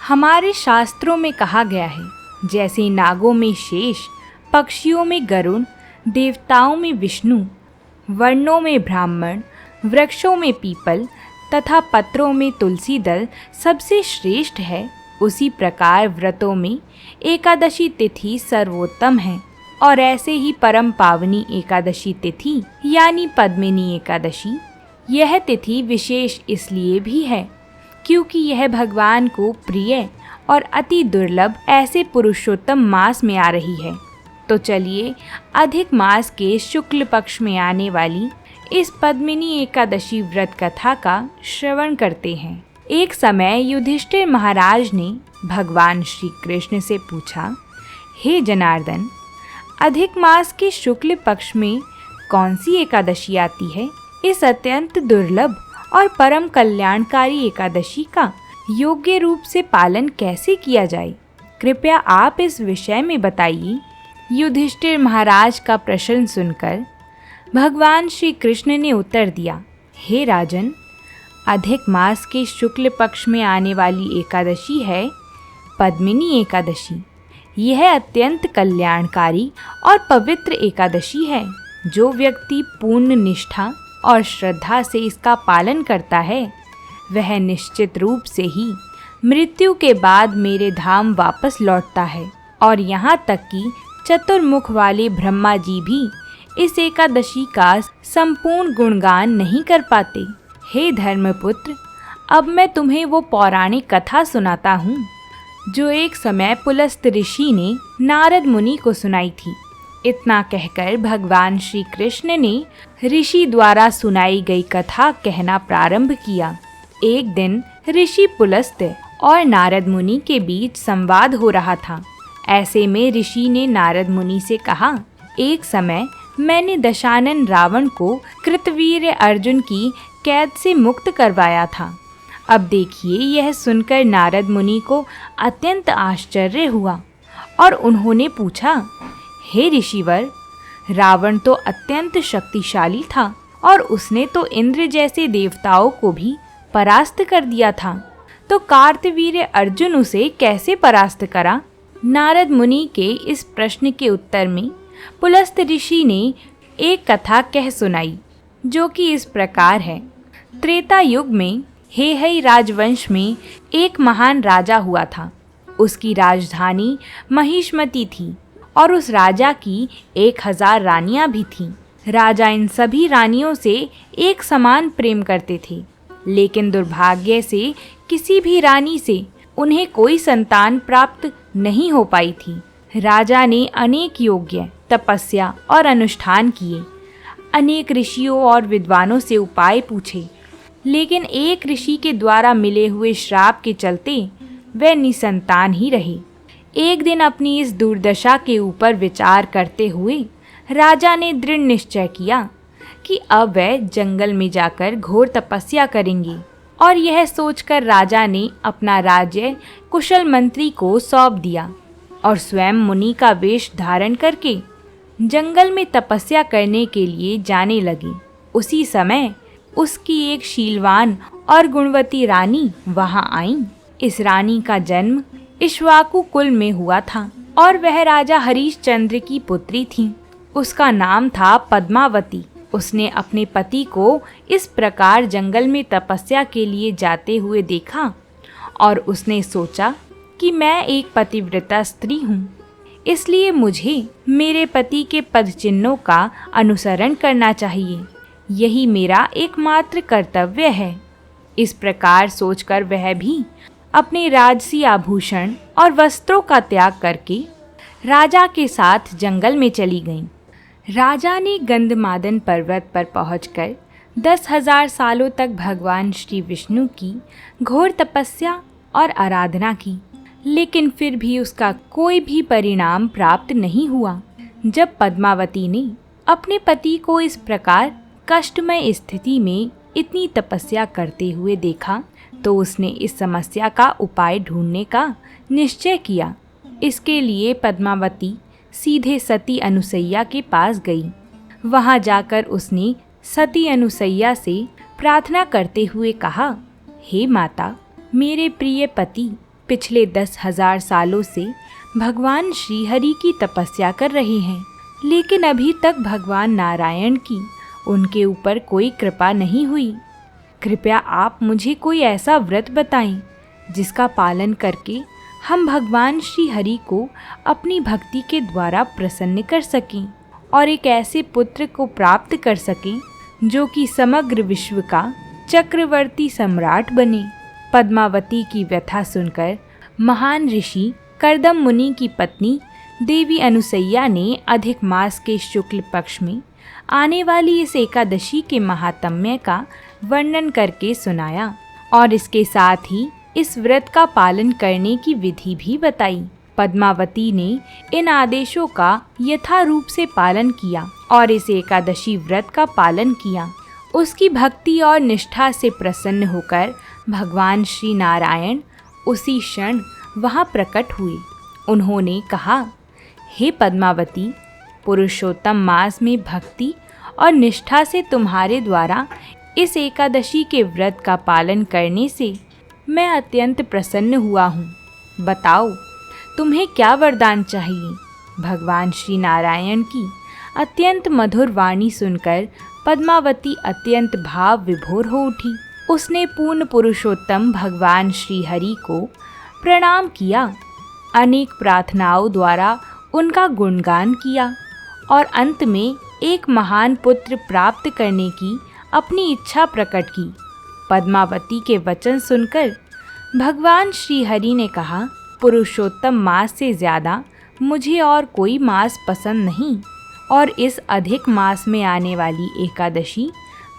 हमारे शास्त्रों में कहा गया है, जैसे नागों में शेष, पक्षियों में गरुड़, देवताओं में विष्णु, वर्णों में ब्राह्मण, वृक्षों में पीपल तथा पत्रों में तुलसी दल सबसे श्रेष्ठ है, उसी प्रकार व्रतों में एकादशी तिथि सर्वोत्तम है। और ऐसे ही परम पावनी एकादशी तिथि यानी पद्मिनी एकादशी, यह तिथि विशेष इसलिए भी है क्योंकि यह भगवान को प्रिय और अति दुर्लभ ऐसे पुरुषोत्तम मास में आ रही है। तो चलिए अधिक मास के शुक्ल पक्ष में आने वाली इस पद्मिनी एकादशी व्रत कथा का श्रवण करते हैं। एक समय युधिष्ठिर महाराज ने भगवान श्री कृष्ण से पूछा, हे जनार्दन, अधिक मास के शुक्ल पक्ष में कौन सी एकादशी आती है? इस अत्यंत दुर्लभ और परम कल्याणकारी एकादशी का योग्य रूप से पालन कैसे किया जाए? कृपया आप इस विषय में बताइए। युधिष्ठिर महाराज का प्रश्न सुनकर भगवान श्री कृष्ण ने उत्तर दिया, हे राजन, अधिक मास के शुक्ल पक्ष में आने वाली एकादशी है पद्मिनी एकादशी। यह अत्यंत कल्याणकारी और पवित्र एकादशी है। जो व्यक्ति पूर्ण निष्ठा और श्रद्धा से इसका पालन करता है, वह निश्चित रूप से ही मृत्यु के बाद मेरे धाम वापस लौटता है। और यहाँ तक कि चतुर्मुख वाले ब्रह्मा जी भी इस एकादशी का संपूर्ण गुणगान नहीं कर पाते। हे धर्मपुत्र, अब मैं तुम्हें वो पौराणिक कथा सुनाता हूँ जो एक समय पुलस्त ऋषि ने नारद मुनि को सुनाई थी। इतना कहकर भगवान श्री कृष्ण ने ऋषि द्वारा सुनाई गई कथा कहना प्रारंभ किया। एक दिन ऋषि पुलस्त और नारद मुनि के बीच संवाद हो रहा था। ऐसे में ऋषि ने नारद मुनि से कहा, एक समय मैंने दशानन रावण को कृतवीर्य अर्जुन की कैद से मुक्त करवाया था। अब देखिए, यह सुनकर नारद मुनि को अत्यंत आश्चर्य हुआ और उन्होंने पूछा, हे ऋषिवर, रावण तो अत्यंत शक्तिशाली था और उसने तो इंद्र जैसे देवताओं को भी परास्त कर दिया था, तो कार्तवीर्य अर्जुन उसे कैसे परास्त करा? नारद मुनि के इस प्रश्न के उत्तर में पुलस्त ऋषि ने एक कथा कह सुनाई, जो कि इस प्रकार है। त्रेता युग में हेहय राजवंश में एक महान राजा हुआ था। उसकी राजधानी महिष्मती थी और उस राजा की 1000 रानियां भी थीं। राजा इन सभी रानियों से एक समान प्रेम करते थे, लेकिन दुर्भाग्य से किसी भी रानी से उन्हें कोई संतान प्राप्त नहीं हो पाई थी। राजा ने अनेक यज्ञ, तपस्या और अनुष्ठान किए, अनेक ऋषियों और विद्वानों से उपाय पूछे, लेकिन एक ऋषि के द्वारा मिले हुए श्राप के चलते वह निसंतान ही रहे। एक दिन अपनी इस दुर्दशा के ऊपर विचार करते हुए राजा ने दृढ़ निश्चय किया कि अब वह जंगल में जाकर घोर तपस्या करेंगे। और यह सोचकर राजा ने अपना राज्य कुशल मंत्री को सौंप दिया और स्वयं मुनि का वेश धारण करके जंगल में तपस्या करने के लिए जाने लगे। उसी समय उसकी एक शीलवान और गुणवती रानी वहां आई। इस रानी का जन्म इक्ष्वाकु कुल में हुआ था और वह राजा हरिश्चंद्र की पुत्री थी। उसका नाम था पद्मावती। उसने अपने पति को इस प्रकार जंगल में तपस्या के लिए जाते हुए देखा और उसने सोचा कि मैं एक पतिव्रता स्त्री हूँ, इसलिए मुझे मेरे पति के पद चिन्हों का अनुसरण करना चाहिए। यही मेरा एकमात्र कर्तव्य है। इस प्रकार सोचकर वह भी अपने राजसी आभूषण और वस्त्रों का त्याग करके राजा के साथ जंगल में चली गईं। राजा ने गंधमादन पर्वत पर पहुंचकर 10,000 सालों तक भगवान श्री विष्णु की घोर तपस्या और आराधना की, लेकिन फिर भी उसका कोई भी परिणाम प्राप्त नहीं हुआ। जब पद्मावती ने अपने पति को इस प्रकार कष्टमय स्थिति में इतनी तपस्या करते हुए देखा, तो उसने इस समस्या का उपाय ढूंढने का निश्चय किया। इसके लिए पद्मावती सीधे सती अनुसैया के पास गई। वहां जाकर उसने सती अनुसैया से प्रार्थना करते हुए कहा, हे माता, मेरे प्रिय पति पिछले 10,000 सालों से भगवान श्रीहरि की तपस्या कर रहे हैं, लेकिन अभी तक भगवान नारायण की उनके ऊपर कोई कृपा नहीं हुई। कृपया आप मुझे कोई ऐसा व्रत बताएं जिसका पालन करके हम भगवान श्री हरि को अपनी भक्ति के द्वारा प्रसन्न कर सकें और एक ऐसे पुत्र को प्राप्त कर सकें जो कि समग्र विश्व का चक्रवर्ती सम्राट बने। पद्मावती की व्यथा सुनकर महान ऋषि कर्दम मुनि की पत्नी देवी अनुसैया ने अधिक मास के शुक्ल पक्ष में आने वाली इस एकादशी के महात्म्य का वर्णन करके सुनाया और इसके साथ ही इस व्रत का पालन करने की विधि भी बताई। पद्मावती ने इन आदेशों का यथारूप से पालन किया और इस एकादशी व्रत का पालन किया। उसकी भक्ति और निष्ठा से प्रसन्न होकर भगवान श्री नारायण उसी क्षण वहाँ प्रकट हुए। उन्होंने कहा, हे पद्मावती, पुरुषोत्तम मास में भक्ति और निष्ठा से तुम्हारे द्वारा इस एकादशी के व्रत का पालन करने से मैं अत्यंत प्रसन्न हुआ हूँ। बताओ, तुम्हें क्या वरदान चाहिए? भगवान श्री नारायण की अत्यंत मधुर वाणी सुनकर पद्मावती अत्यंत भाव विभोर हो उठी। उसने पूर्ण पुरुषोत्तम भगवान श्री हरि को प्रणाम किया, अनेक प्रार्थनाओं द्वारा उनका गुणगान किया और अंत में एक महान पुत्र प्राप्त करने की अपनी इच्छा प्रकट की। पद्मावती के वचन सुनकर भगवान श्री हरि ने कहा, पुरुषोत्तम मास से ज़्यादा मुझे और कोई मास पसंद नहीं और इस अधिक मास में आने वाली एकादशी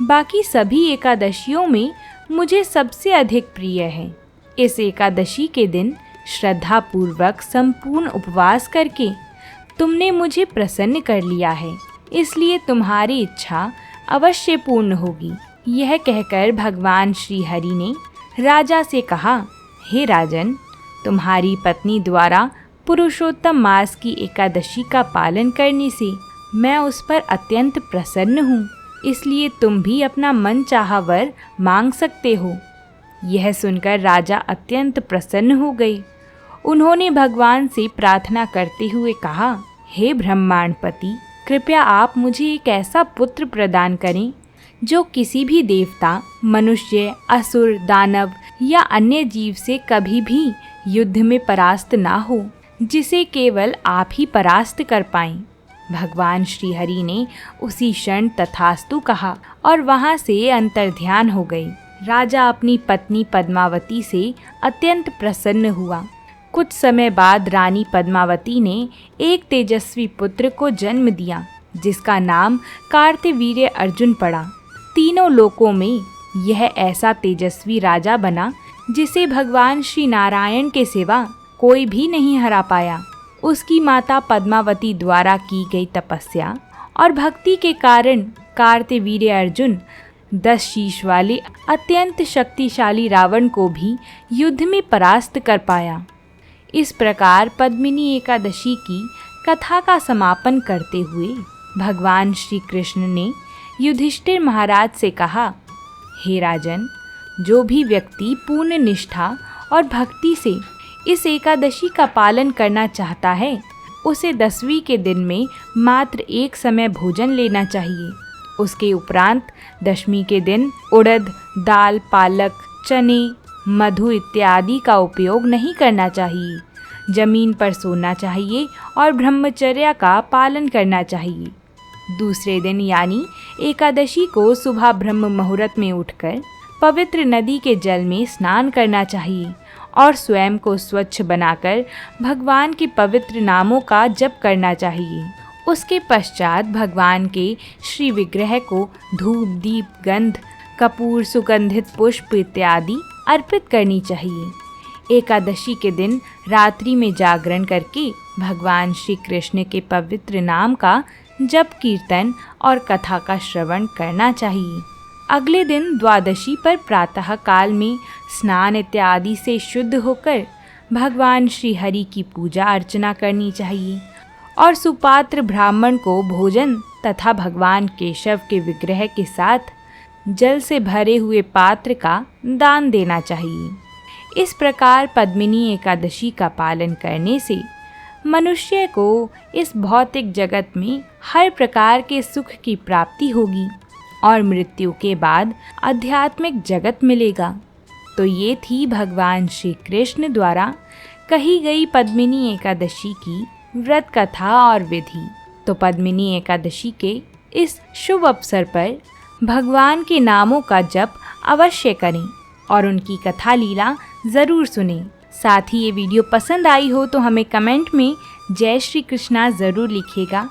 बाकी सभी एकादशियों में मुझे सबसे अधिक प्रिय है। इस एकादशी के दिन श्रद्धापूर्वक संपूर्ण उपवास करके तुमने मुझे प्रसन्न कर लिया है, इसलिए तुम्हारी इच्छा अवश्य पूर्ण होगी। यह कहकर भगवान श्री हरि ने राजा से कहा, हे राजन, तुम्हारी पत्नी द्वारा पुरुषोत्तम मास की एकादशी का पालन करने से मैं उस पर अत्यंत प्रसन्न हूँ, इसलिए तुम भी अपना मन चाहा वर मांग सकते हो। यह सुनकर राजा अत्यंत प्रसन्न हो गए। उन्होंने भगवान से प्रार्थना करते हुए कहा, हे ब्रह्मांडपति, कृपया आप मुझे एक ऐसा पुत्र प्रदान करें जो किसी भी देवता, मनुष्य, असुर, दानव या अन्य जीव से कभी भी युद्ध में परास्त ना हो, जिसे केवल आप ही परास्त कर पाएं। भगवान श्री हरि ने उसी क्षण तथास्तु कहा और वहाँ से अंतर्ध्यान हो गए। राजा अपनी पत्नी पद्मावती से अत्यंत प्रसन्न हुआ। कुछ समय बाद रानी पद्मावती ने एक तेजस्वी पुत्र को जन्म दिया, जिसका नाम कार्तवीर्य अर्जुन पड़ा। तीनों लोकों में यह ऐसा तेजस्वी राजा बना जिसे भगवान श्री नारायण के सिवा कोई भी नहीं हरा पाया। उसकी माता पद्मावती द्वारा की गई तपस्या और भक्ति के कारण कार्तवीर्य अर्जुन 10 शीश वाले अत्यंत शक्तिशाली रावण को भी युद्ध में परास्त कर पाया। इस प्रकार पद्मिनी एकादशी की कथा का समापन करते हुए भगवान श्री कृष्ण ने युधिष्ठिर महाराज से कहा, हे राजन, जो भी व्यक्ति पूर्ण निष्ठा और भक्ति से इस एकादशी का पालन करना चाहता है, उसे 10वीं के दिन में मात्र एक समय भोजन लेना चाहिए। उसके उपरांत 10वीं के दिन उड़द, दाल, पालक, चने, मधु इत्यादि का उपयोग नहीं करना चाहिए। जमीन पर सोना चाहिए और ब्रह्मचर्य का पालन करना चाहिए। दूसरे दिन यानी एकादशी को सुबह ब्रह्म मुहूर्त में उठकर पवित्र नदी के जल में स्नान करना चाहिए और स्वयं को स्वच्छ बनाकर भगवान के पवित्र नामों का जप करना चाहिए। उसके पश्चात भगवान के श्री विग्रह को धूप, दीप, गंध, कपूर, सुगंधित पुष्प इत्यादि अर्पित करनी चाहिए। एकादशी के दिन रात्रि में जागरण करके भगवान श्री कृष्ण के पवित्र नाम का जप, कीर्तन और कथा का श्रवण करना चाहिए। अगले दिन द्वादशी पर प्रातः काल में स्नान इत्यादि से शुद्ध होकर भगवान श्री हरि की पूजा अर्चना करनी चाहिए और सुपात्र ब्राह्मण को भोजन तथा भगवान केशव के विग्रह के साथ जल से भरे हुए पात्र का दान देना चाहिए। इस प्रकार पद्मिनी एकादशी का पालन करने से मनुष्य को इस भौतिक जगत में हर प्रकार के सुख की प्राप्ति होगी और मृत्यु के बाद आध्यात्मिक जगत मिलेगा। तो ये थी भगवान श्री कृष्ण द्वारा कही गई पद्मिनी एकादशी की व्रत कथा और विधि। तो पद्मिनी एकादशी के इस शुभ अवसर पर भगवान के नामों का जप अवश्य करें और उनकी कथा लीला ज़रूर सुनें। साथ ही ये वीडियो पसंद आई हो तो हमें कमेंट में जय श्री कृष्णा ज़रूर लिखिएगा।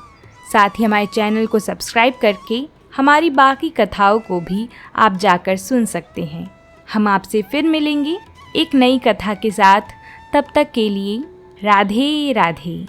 साथ ही हमारे चैनल को सब्सक्राइब करके हमारी बाकी कथाओं को भी आप जाकर सुन सकते हैं। हम आपसे फिर मिलेंगे एक नई कथा के साथ। तब तक के लिए राधे राधे।